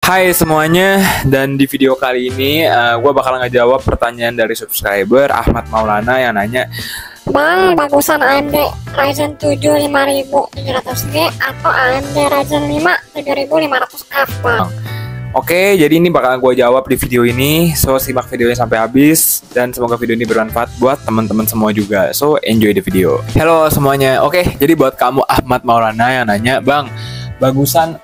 Hai semuanya, dan di video kali ini gue bakal ngejawab pertanyaan dari subscriber Ahmad Maulana yang nanya, Bang, bagusan AMD Ryzen 7 5700G atau AMD Ryzen 5 7500F, Bang? Oke, jadi ini bakal gue jawab di video ini. So, simak videonya sampai habis dan semoga video ini bermanfaat buat teman-teman semua juga. So, enjoy the video. Halo semuanya. Oke, jadi buat kamu Ahmad Maulana yang nanya, Bang, bagusan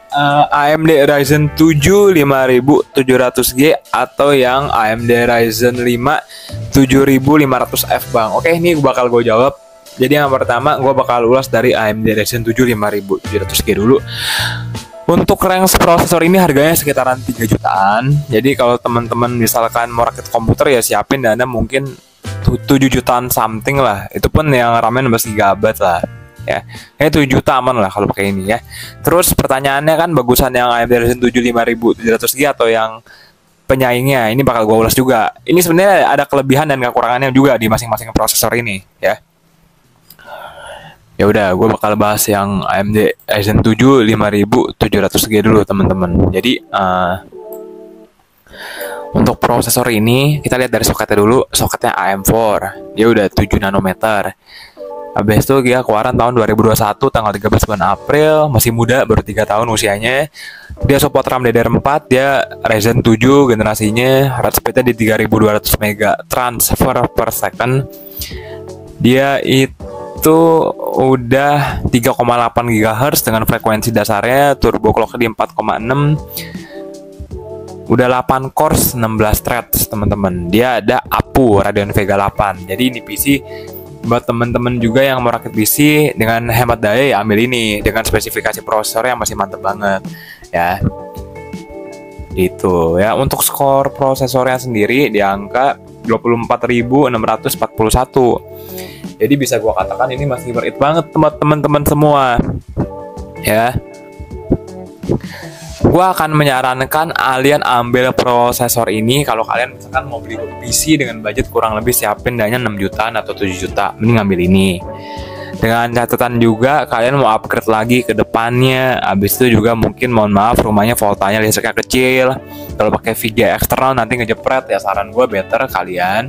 AMD Ryzen 7 5700G atau yang AMD Ryzen 5 7500F, Bang? Oke, ini bakal gue jawab. Jadi yang pertama gue bakal ulas dari AMD Ryzen 7 5700G dulu. Untuk range prosesor ini harganya sekitaran 3 jutaan. Jadi kalau teman-teman misalkan mau rakit komputer ya siapin dana mungkin 7 jutaan something lah. Itu pun yang RAM-nya 16 GB lah. Ya, kayak 7 juta aman lah kalau pakai ini ya. Terus pertanyaannya kan bagusan yang AMD Ryzen 7 5700G atau yang penyaingnya, ini bakal gue ulas juga. Ini sebenarnya ada kelebihan dan kekurangannya juga di masing-masing prosesor ini ya. Ya udah, gue bakal bahas yang AMD Ryzen 7 5700G dulu teman-teman. Jadi untuk prosesor ini kita lihat dari soketnya dulu. Soketnya AM4, dia udah 7 nanometer. Habis itu dia keluaran tahun 2021 tanggal 13 bulan April, masih muda, baru 3 tahun usianya. Dia support RAM DDR4, dia Ryzen 7 generasinya, rate speednya di 3200 mega transfer per second. Dia itu udah 3,8 GHz dengan frekuensi dasarnya, turbo clock di 4,6, udah 8 cores 16 threads teman-teman. Dia ada APU Radeon Vega 8. Jadi ini PC buat teman-teman juga yang mau rakit PC dengan hemat daya, ya ambil ini dengan spesifikasi prosesor yang masih mantep banget ya. Itu ya. Untuk skor prosesornya sendiri di angka 24.641. Jadi bisa gua katakan ini masih worth it banget teman-teman semua ya. Gua akan menyarankan kalian ambil prosesor ini kalau kalian misalkan mau beli PC dengan budget kurang lebih siapin dana 6 jutaan atau 7 juta, mending ambil ini. Dengan catatan juga kalian mau upgrade lagi ke depannya. Habis itu juga mungkin mohon maaf rumahnya voltanya listriknya kecil. Kalau pakai VGA eksternal nanti ngejepret ya, saran gue better kalian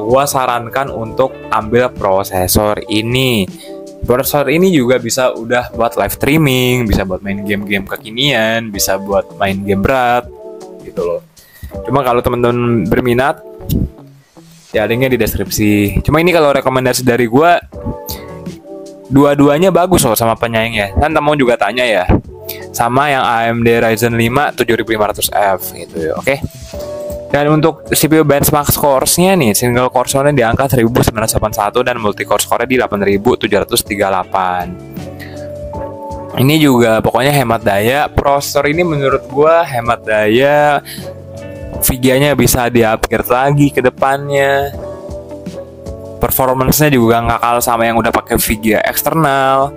gue sarankan untuk ambil prosesor ini. Prosesor ini juga bisa udah buat live streaming, bisa buat main game-game kekinian, bisa buat main game berat gitu loh. Cuma kalau teman-teman berminat ya linknya di deskripsi. Cuma ini kalau rekomendasi dari gue, dua-duanya bagus loh sama penyaingnya. Dan teman juga tanya ya sama yang AMD Ryzen 5 7500F gitu ya. Oke. Dan untuk CPU benchmark scores-nya nih, single core score-nya di angka 1981 dan multi core score-nya di 8738. Ini juga pokoknya hemat daya. Prosesor ini menurut gua hemat daya. VGA-nya bisa di-upgrade lagi ke depannya. Performance-nya juga nggak kalah sama yang udah pakai VGA eksternal.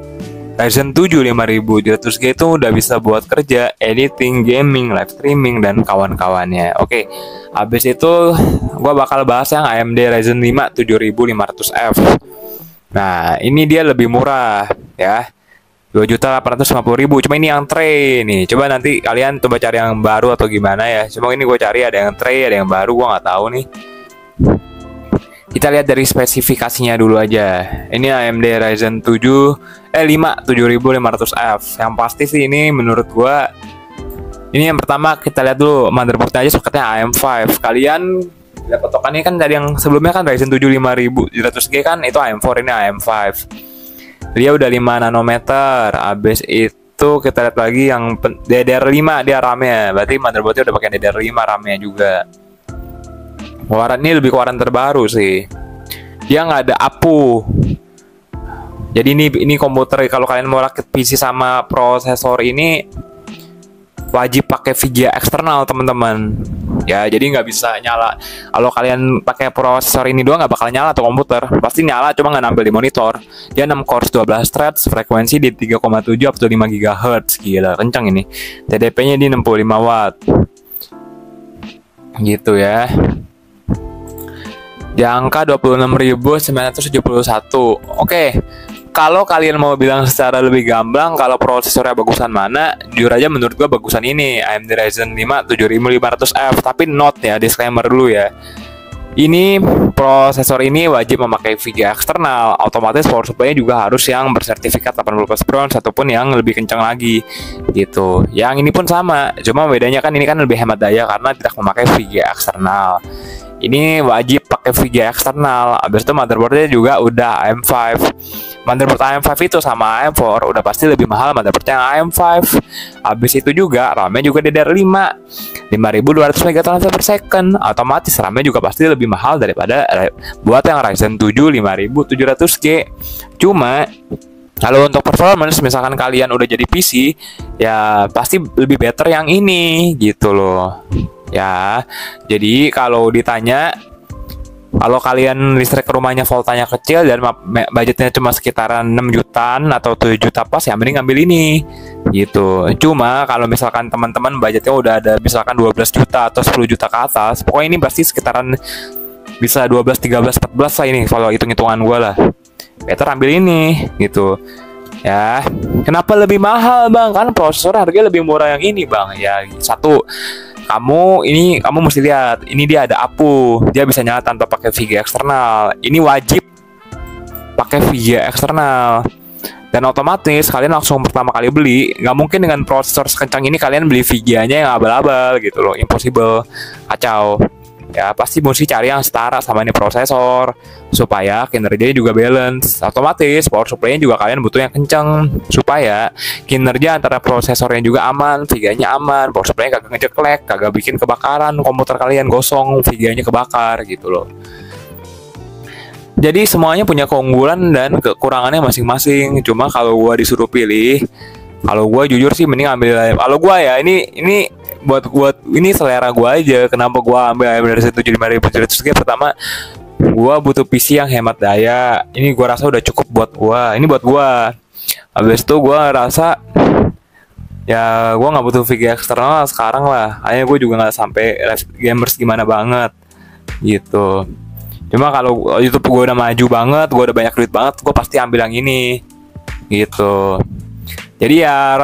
Ryzen 7 5700G itu udah bisa buat kerja, editing, gaming, live streaming, dan kawan-kawannya. Oke, habis itu gue bakal bahas yang AMD Ryzen 5 7500F. Nah, ini dia lebih murah ya, 2.850.000. Cuma ini yang tray nih. Coba nanti kalian coba cari yang baru atau gimana ya. Cuma ini gue cari ada yang tray, ada yang baru, gue nggak tahu nih. Kita lihat dari spesifikasinya dulu aja. Ini AMD Ryzen 5 7500F. Yang pasti sih ini menurut gua, ini yang pertama kita lihat dulu motherboardnya aja, soketnya AM5. Kalian lihat patokannya kan dari yang sebelumnya kan Ryzen 7 5700G kan itu AM4, ini AM5. Dia udah 5 nanometer. Abis itu kita lihat lagi yang DDR5 dia RAM-nya. Berarti motherboardnya udah pakai DDR5 RAM-nya juga. Keluaran ini lebih keluaran terbaru sih. Dia nggak ada APU. Jadi ini komputer kalau kalian mau rakit PC sama prosesor ini wajib pakai VGA eksternal teman-teman. Ya jadi nggak bisa nyala. Kalau kalian pakai prosesor ini doang nggak bakal nyala tuh komputer. Pasti nyala cuma nggak nampil di monitor. Dia 6 cores 12 threads, frekuensi di 3,7 up to 5 GHz. Gila kencang ini. TDP-nya di 65 watt. Gitu ya. Di angka 26.971. Oke. kalau kalian mau bilang secara lebih gamblang kalau prosesornya bagusan mana, jujur aja menurut gua bagusan ini AMD Ryzen 5 7500F. Tapi note ya, disclaimer dulu ya. Ini prosesor ini wajib memakai VGA eksternal, otomatis power supply-nya juga harus yang bersertifikat 80+ bronze ataupun yang lebih kencang lagi gitu. Yang ini pun sama, cuma bedanya kan ini kan lebih hemat daya karena tidak memakai VGA eksternal. Ini wajib pakai VGA eksternal. Habis itu motherboardnya juga udah AM5. Motherboard AM5 itu sama AM4 udah pasti lebih mahal motherboardnya yang AM5. Habis itu juga RAM-nya juga DDR5 5200 MHz/s. Otomatis RAM-nya juga pasti lebih mahal daripada buat yang Ryzen 7 5700G. Cuma kalau untuk performance misalkan kalian udah jadi PC, ya pasti lebih better yang ini gitu loh. Ya, jadi kalau ditanya, kalau kalian listrik rumahnya voltanya kecil dan budgetnya cuma sekitaran 6 jutaan atau 7 juta pas, ya mending ngambil ini gitu. Cuma kalau misalkan teman-teman budgetnya udah ada misalkan 12 juta atau 10 juta ke atas, pokoknya ini pasti sekitaran bisa 12, 13, 14 lah ini kalau hitung-hitungan gue lah. Better ambil ini gitu. Ya, kenapa lebih mahal bang? Kan prosesor harganya lebih murah yang ini bang. Ya, satu, kamu mesti lihat, ini dia ada APU, dia bisa nyala tanpa pakai VGA eksternal. Ini wajib pakai VGA eksternal. Dan otomatis kalian langsung pertama kali beli, nggak mungkin dengan prosesor sekencang ini kalian beli VGA-nya yang abal-abal gitu loh, impossible, kacau. Ya pasti mesti cari yang setara sama ini prosesor supaya kinerjanya juga balance. Otomatis power supply-nya juga kalian butuh yang kencang supaya kinerja antara prosesornya juga aman, VGA-nya aman, power supply-nya kagak ngeceklek, kagak bikin kebakaran, komputer kalian gosong, VGA-nya kebakar gitu loh. Jadi semuanya punya keunggulan dan kekurangannya masing-masing. Cuma kalau gua disuruh pilih, kalau gua jujur sih mending ambil, kalau gua ya ini buat ini selera gua aja. Kenapa gua ambil AMD 7500G? Pertama, gua butuh PC yang hemat daya. Ini gua rasa udah cukup buat gua. Ini buat gua. Habis itu gua rasa ya gua nggak butuh VGA eksternal sekarang lah. Hanya gua juga nggak sampai gamers gimana banget gitu. Cuma kalau YouTube gua udah maju banget, gua udah banyak duit banget, gua pasti ambil yang ini gitu. Jadi ya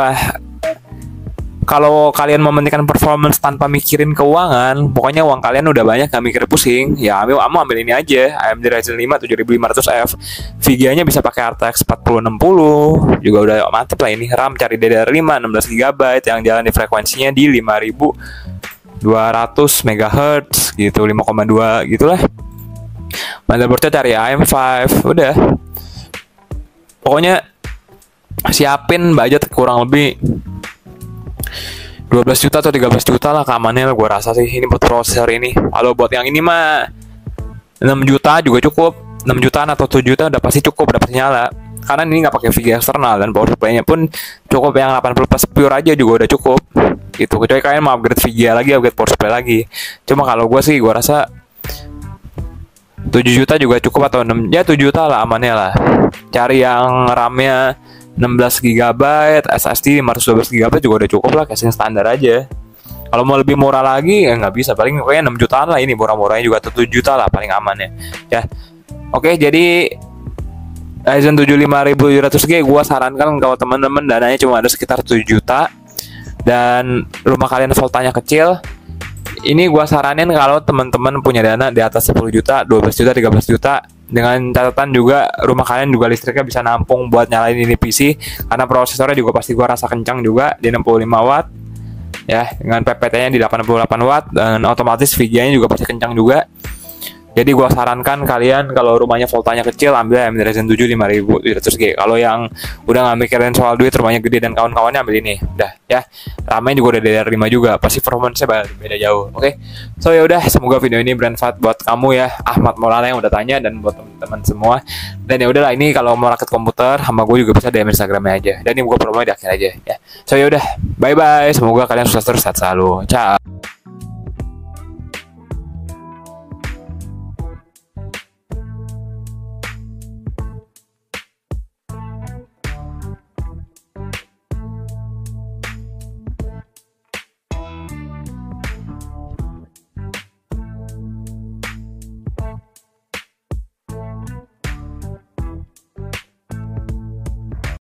kalau kalian mementingkan performance tanpa mikirin keuangan, pokoknya uang kalian udah banyak gak mikir pusing, ya ambil ini aja, AMD Ryzen 5 7500F. VGA-nya bisa pakai RTX 4060, juga udah mantep lah ini. RAM cari DDR5 16GB yang jalan di frekuensinya di 5200 MHz gitu, 5,2 gitulah. Motherboardnya cari AM5, udah. Pokoknya siapin budget kurang lebih 12 juta atau 13 juta lah keamanannya, gue rasa sih ini buat prosesor ini. Kalau buat yang ini mah 6 juta juga cukup, 6 jutaan atau 7 juta udah pasti cukup, udah pasti nyala. Karena ini nggak pakai VGA eksternal dan power supply-nya pun cukup yang 80+ pure aja juga udah cukup gitu. Kecuali kalian mau upgrade VGA lagi, upgrade power supply lagi. Cuma kalau gue sih gue rasa 7 juta juga cukup atau 6, ya 7 juta lah amannya lah. Cari yang RAM-nya 16GB, SSD 512GB juga udah cukup lah, casing standar aja. Kalau mau lebih murah lagi ya nggak bisa, paling pokoknya 6 jutaan lah ini, murah-murahnya juga 7 juta lah paling amannya. Ya, oke, jadi Ryzen 7 5700G gua sarankan kalau teman-teman dananya cuma ada sekitar 7 juta dan rumah kalian voltanya kecil, ini gua saranin kalau teman-teman punya dana di atas 10 juta, 12 juta, 13 juta, dengan catatan juga rumah kalian juga listriknya bisa nampung buat nyalain ini PC, karena prosesornya juga pasti gua rasa kencang juga di 65 watt ya, dengan PPT-nya di 88 watt dan otomatis VGA-nya juga pasti kencang juga. Jadi gua sarankan kalian kalau rumahnya voltanya kecil ambil AMD Ryzen 7 5700G. Kalau yang udah nggak mikirin soal duit, rumahnya gede dan kawan-kawannya ambil ini. Udah ya. RAM-nya juga udah DDR5 juga. Pasti performance-nya beda jauh. Oke. So ya udah, semoga video ini bermanfaat buat kamu ya, Ahmad Maulana yang udah tanya, dan buat teman-teman semua. Dan ya udahlah, ini kalau mau rakit komputer sama gue juga bisa DM Instagramnya aja. Dan ini gue promo di akhir aja ya. So ya udah, bye bye. Semoga kalian sukses terus, sehat selalu. Ciao.